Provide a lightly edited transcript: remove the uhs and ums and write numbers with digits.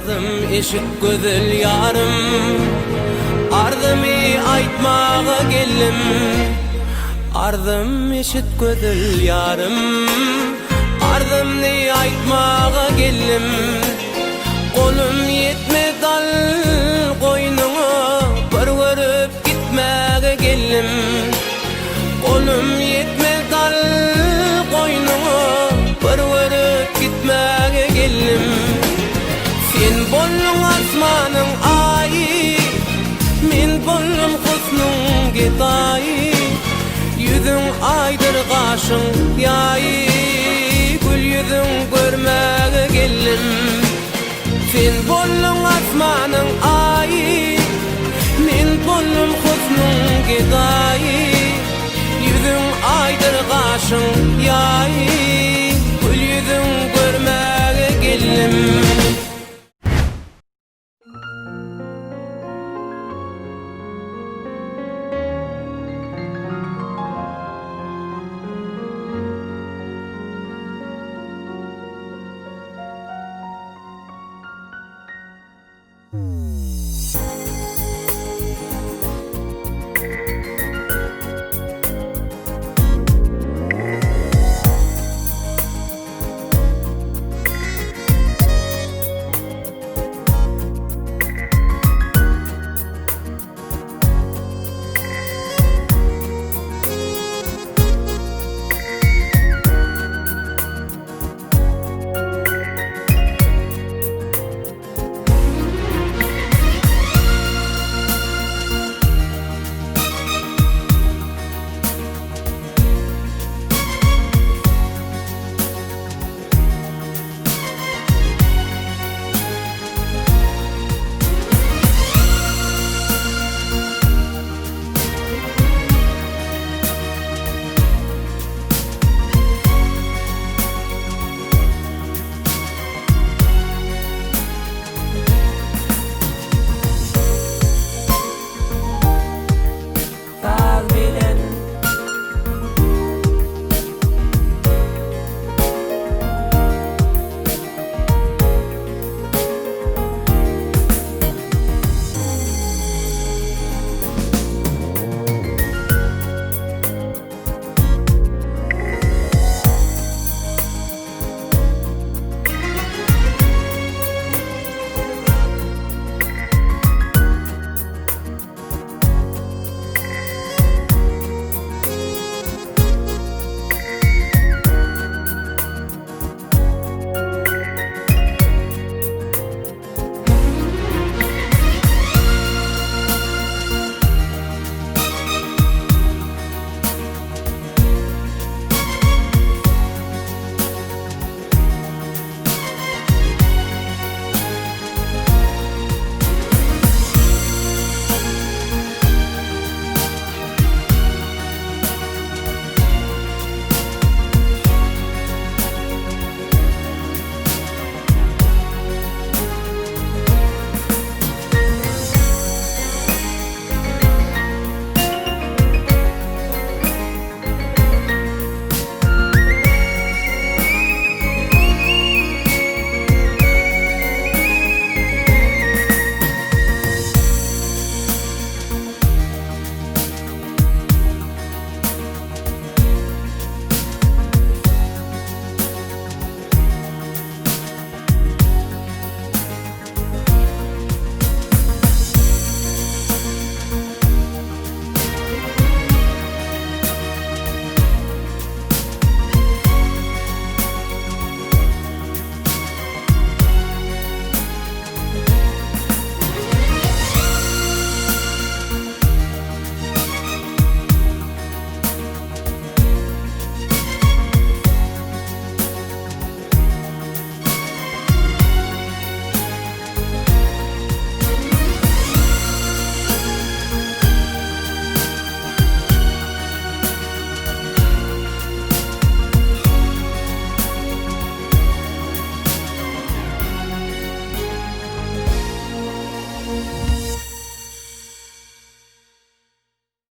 Ardım eşik gözel yarım, ardımı aytmağa geldim. Ardım eşit gözel yarım, ardımı aytmağa geldim. Kolum yetme dal koynuna, bir görüp gitmeye geldim. Kolum yetme dal koynuna, bir görüp gitmeye geldim. Sen bollun asmanın ayı, men bollum husnun gitayı. Yüzün aydır kaşın yayı, gül yüzün görmeye geldim. Sen bollun asmanın ayı, men bollum husnun gitayı. Yüzün aydır kaşın yayı,